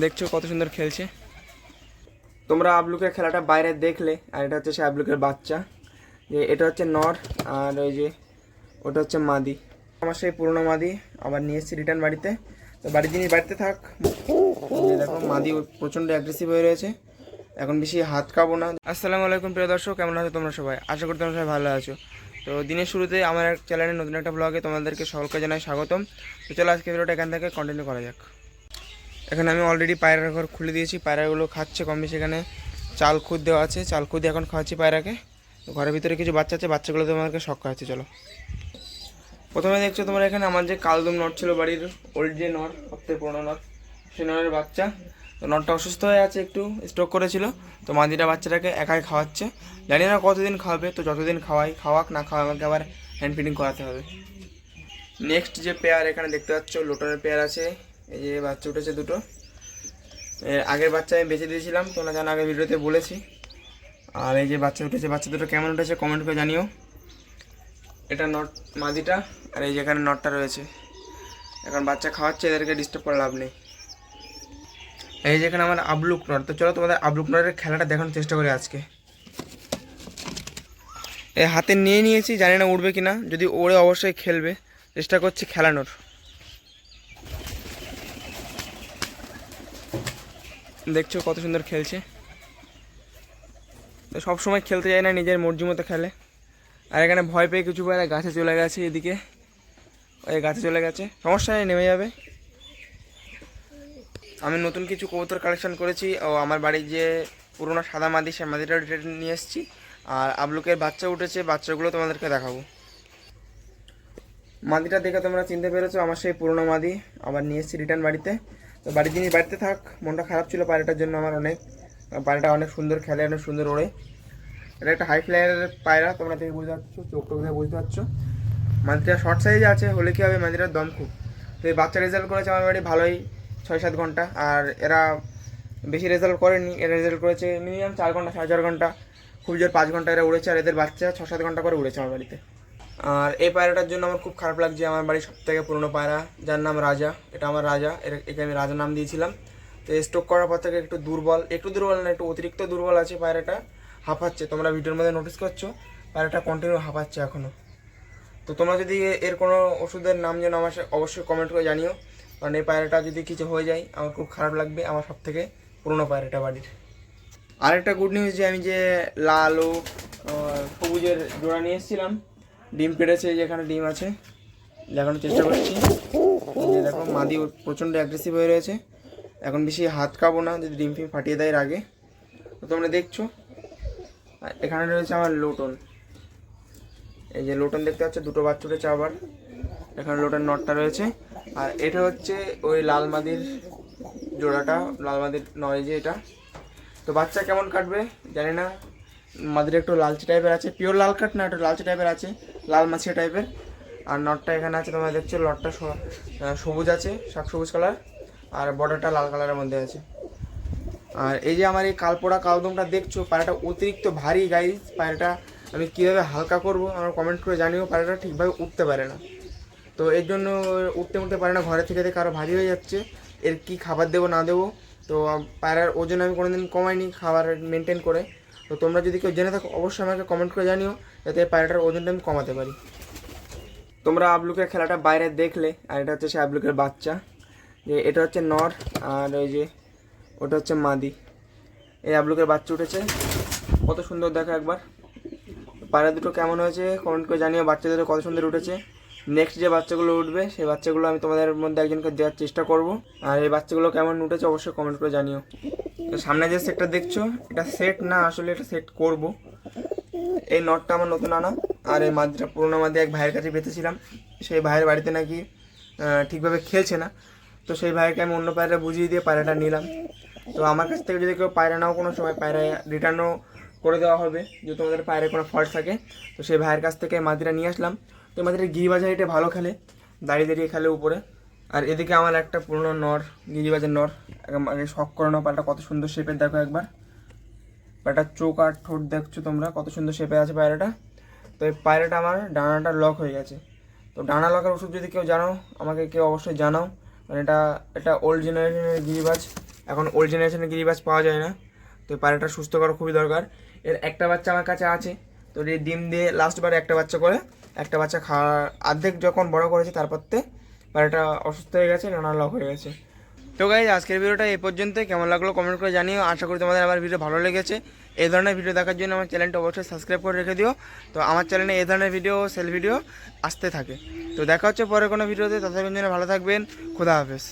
দেখছো কত সুন্দর খেলছে। তোমরা আবলুকের খেলাটা বাইরে দেখলে, আর এটা হচ্ছে সে আবলুকের বাচ্চা, যে এটা হচ্ছে নর আর ওই যে ওটা হচ্ছে মাদি। আমার সেই পুরনো মাদি আবার নিয়ে এসেছি রিটার্ন বাড়িতে। তো বাড়ির জিনিস বাড়িতে থাক। এই দেখো মাদি প্রচণ্ড অ্যাগ্রেসিভ হয়ে রয়েছে, এখন বেশি হাত খাবো না। আসসালামু আলাইকুম প্রিয় দর্শক, কেমন আছো তোমরা সবাই? আশা করি তোমরা সবাই ভালো আছো। তো দিনের শুরুতে আমার চ্যানেলে নতুন একটা ব্লগে তোমাদেরকে সকলকে জানাই স্বাগতম। তো চলো আজকে ভিডিওটা এখান থেকে কন্টিনিউ করা যাক। এখানে আমি অলরেডি পায়রার ঘর খুলে দিয়েছি, পায়রাগুলো খাচ্ছে কম বেশি। এখানে চাল খুদ দেওয়া আছে, চাল খুদ এখন খাওয়াচ্ছি পায়রাকে। তো ঘরের ভিতরে কিছু বাচ্চা আছে, বাচ্চাগুলো তোমাদেরকে শখ খাওয়াচ্ছি। চলো প্রথমে দেখছো তোমরা এখানে আমার যে কালদম নট ছিল বাড়ির, ওল্ড যে নট, সবথেকে পুরোনো নট, সেই নটের বাচ্চা। তো নটটা অসুস্থ হয়ে আছে, একটু স্ট্রোক করেছিল। তো মাদিটা বাচ্চাটাকে একাই খাওয়াচ্ছে, জানি না কতদিন খাওয়াবে। তো যতদিন খাওয়াক না খাওয়া আমাকে আবার হ্যান্ড ফিডিং করাতে হবে। নেক্সট যে পেয়ার এখানে দেখতে পাচ্ছ, লোটনের পেয়ার আছে। এই যে বাচ্চা উঠেছে দুটো। এর আগের বাচ্চা আমি বেঁচে দিয়েছিলাম, তোমরা জানো, আগের ভিডিওতে বলেছি। আর এই যে বাচ্চা উঠেছে, বাচ্চা দুটো কেমন উঠেছে কমেন্ট করে জানিও। এটা নট মাদিটা, আর এই যেখানে নটটা রয়েছে। এখন বাচ্চা খাওয়াচ্ছে, এদেরকে ডিস্টার্ব করে লাভ নেই। এই যেখানে আমার আবলুক নট। তো চলো তোমাদের আবলুক নটের খেলাটা দেখানোর চেষ্টা করি আজকে। এই হাতে নিয়ে নিয়েছি, জানি না উঠবে কিনা, যদি ওড়ে অবশ্যই খেলবে, চেষ্টা করছি খেলানোর। দেখছো কত সুন্দর খেলছে। তো সবসময় খেলতে যায় না, নিজের মর্জি মতো খেলে। আর এখানে ভয় পেয়ে কিছু পেয়ে গাছে চলে গেছে, এদিকে ওই গাছে চলে গেছে, সমস্যা নেই, নেমে যাবে। আমি নতুন কিছু কবুতর কালেকশন করেছি, ও আমার বাড়ির যে পুরোনো সাদা মাদি, সে মাদিটা নিয়ে এসেছি। আর আবলুকের বাচ্চা উঠেছে, বাচ্চাগুলো তোমাদেরকে দেখাবো। মাদিটা দেখে তোমরা চিনতে পেরেছো, আমার সেই পুরোনো মাদি আবার নিয়ে এসেছি রিটার্ন বাড়িতে। তো বাড়ির জিনিস বাড়িতে থাক। মনটা খারাপ ছিল পায়রাটার জন্য আমার অনেক। পায়রাটা অনেক সুন্দর খেলে, অনেক সুন্দর ওড়ে। এটা একটা হাই ফ্লায়ারের পায়রা, তোমরা দেখে বুঝতে পারছো, চোখটা দেখে বুঝতে পারছো। মাদিটা শর্ট সাইজে আছে, হলে কী হবে, মাদিটার দম খুব। তো এই বাচ্চা রেজাল্ট করেছে আমার বাড়ি ভালোই, 6-7 ঘন্টা। আর এরা বেশি রেজাল্ট করেনি, এরা রেজাল্ট করেছে মিনিমাম 4 ঘন্টা, 4.5 ঘন্টা, খুব জোর 5 ঘন্টা এরা উড়েছে। আর এদের বাচ্চা 6-7 ঘন্টা করে উড়েছে আমার বাড়িতে। আর এই পায়রাটার জন্য আমার খুব খারাপ লাগছে। আমার বাড়ির সবথেকে পুরনো পায়রা, যার নাম রাজা, এটা আমার রাজা, একে আমি রাজা নাম দিয়েছিলাম। তো স্টক করার পর থেকে একটু দুর্বল না, একটু অতিরিক্ত দুর্বল আছে পায়রাটা, হাঁপাচ্ছে। তোমরা ভিডিওর মধ্যে নোটিস করছো, পায়রাটা কন্টিনিউ হাঁপাচ্ছে এখনও। তো তোমরা যদি এর কোনো ওষুধের নাম যেন আমার অবশ্যই কমেন্ট করে জানিও, কারণ এই পায়রাটা যদি কিছু হয়ে যায় আমার খুব খারাপ লাগবে। আমার সবথেকে পুরনো পায়রাটা বাড়ির। আরেকটা গুড নিউজ, যে আমি যে লাল ও সবুজের জোড়া নিয়ে এসেছিলাম, ডিম পেড়েছে, যেখানে ডিম আছে দেখানোর চেষ্টা করছি। এই যে দেখো মাদি প্রচণ্ড অ্যাগ্রেসিভ হয়ে রয়েছে, এখন বেশি হাত খাবো না যদি ডিম ফিম ফাটিয়ে দেয় আগে। তো তোমরা দেখছো এখানে রয়েছে আমার লোটন। এই যে লোটন দেখতে পাচ্ছ, দুটো বাচ্চা উঠেছে আবার। এখানে লোটন নটটা রয়েছে। আর এটা হচ্ছে ওই লাল মাদির জোড়াটা, লাল মাদির নয় যে এটা। তো বাচ্চা কেমন কাটবে জানি না, মাদির একটু লালচে টাইপের আছে, পিওর লাল কাট না, একটু লালচে টাইপের আছে, লাল মাছিয়া টাইপের। আর নটটা এখানে আছে, তোমরা দেখছো লটটা সবুজ আছে, শাক সবুজ কালার, আর বর্ডারটা লাল কালারের মধ্যে আছে। আর এই যে আমার এই কালপোড়া কালদমটা দেখছো, পায়রাটা অতিরিক্ত ভারী গাইজ। পায়রাটা আমি কীভাবে হালকা করব আমার কমেন্ট করে জানিও। পায়রাটা ঠিকভাবে উঠতে পারে না, তো এর জন্য উঠতে পারে না, ঘরে থেকে আরও ভারী হয়ে যাচ্ছে। এর কি খাবার দেবো না দেবো, তো পায়রার ওজন আমি কোনোদিন কমাইনি খাবার মেনটেন করে। তো তোমরা যদি কেউ জেনে থাকো অবশ্যই আমাকে কমেন্ট করে জানিও, যাতে পায়রাটার ওজনটা আমি কমাতে পারি। তোমরা আবলুকের খেলাটা বাইরে দেখলে, আর এটা হচ্ছে সে আবলুকের বাচ্চা, যে এটা হচ্ছে নর আর ওই যে ওটা হচ্ছে মাদি। এই আবলুকের বাচ্চা উঠেছে, কত সুন্দর দেখো একবার। পায়রা দুটো কেমন হয়েছে কমেন্ট করে জানিও, বাচ্চা দুটো কত সুন্দর উঠেছে। নেক্সট যে বাচ্চাগুলো উঠবে সেই বাচ্চাগুলো আমি তোমাদের মধ্যে একজনকে দেওয়ার চেষ্টা করব। আর এই বাচ্চাগুলো কেমন উঠেছে অবশ্যই কমেন্ট করে জানিও। তো সামনে যে সেটটা দেখছো, এটা সেট না, আসলে এটা সেট করব। এই নটটা আমার নতুন আনা, আর এই মাদিটা পুরোনো মাদি এক ভাইয়ের কাছে পেতেছিলাম। সেই ভাইয়ের বাড়িতে নাকি ঠিকভাবে খেলছে না, তো সেই ভাইকে আমি অন্য পায়রা বুঝিয়ে দিয়ে পায়রাটা নিলাম। তো আমার কাছ থেকে যদি কেউ পায়রা নাও কোনো সময়, পায়রা রিটার্নও করে দেওয়া হবে যদি তোমাদের পায়রায় কোনো ফল্ট থাকে। তো সেই ভাইয়ের কাছ থেকে মাদিটা নিয়ে আসলাম। তো মাদিটা গিরিবাজার এটা ভালো খেলে, দাঁড়িয়ে দাঁড়িয়ে খেলে উপরে। আর এদিকে আমার একটা পুরনো নর, গিরিবাজার নর, আগে শখ করানো পায়রাটা কত সুন্দর শেপের দেখো একবার। পায়রাটার চোখ আর ঠোঁট দেখছো তোমরা, কত সুন্দর শেপে আছে পায়রাটা। তো এই পায়রাটা আমার ডানাটা লক হয়ে গেছে। তো ডানা লকের ওষুধ যদি কেউ জানো আমাকে কেউ অবশ্যই জানাও, মানে এটা ওল্ড জেনারেশনের গিরিবাজ, এখন ওল্ড জেনারেশনের গিরিবাজ পাওয়া যায় না, তো এই পায়রাটা সুস্থ করা খুবই দরকার। এর একটা বাচ্চা আমার কাছে আছে, তো এই ডিম দিয়ে লাস্টবার একটা বাচ্চা করে, একটা বাচ্চা খাওয়া অর্ধেক যখন বড় করেছে তারপরতে পায়রাটা অসুস্থ হয়ে গেছে, নানা লক হয়ে গেছে। তো গাইজ আজকের ভিডিওটা এই পর্যন্তই। কেমন লাগলো কমেন্ট করে জানিও। আশা করি তোমাদের আমার ভিডিও ভালো লেগেছে। এই ধরনের ভিডিও দেখার জন্য আমার চ্যানেলটা অবশ্যই সাবস্ক্রাইব করে রেখে দিও। তো আমার চ্যানেলে এই ধরনের ভিডিও, সেল ভিডিও আসতে থাকে। তো দেখা হচ্ছে পরে কোনো ভিডিওতে, ততক্ষণ জন্য ভালো থাকবেন। খুদা হাফেজ।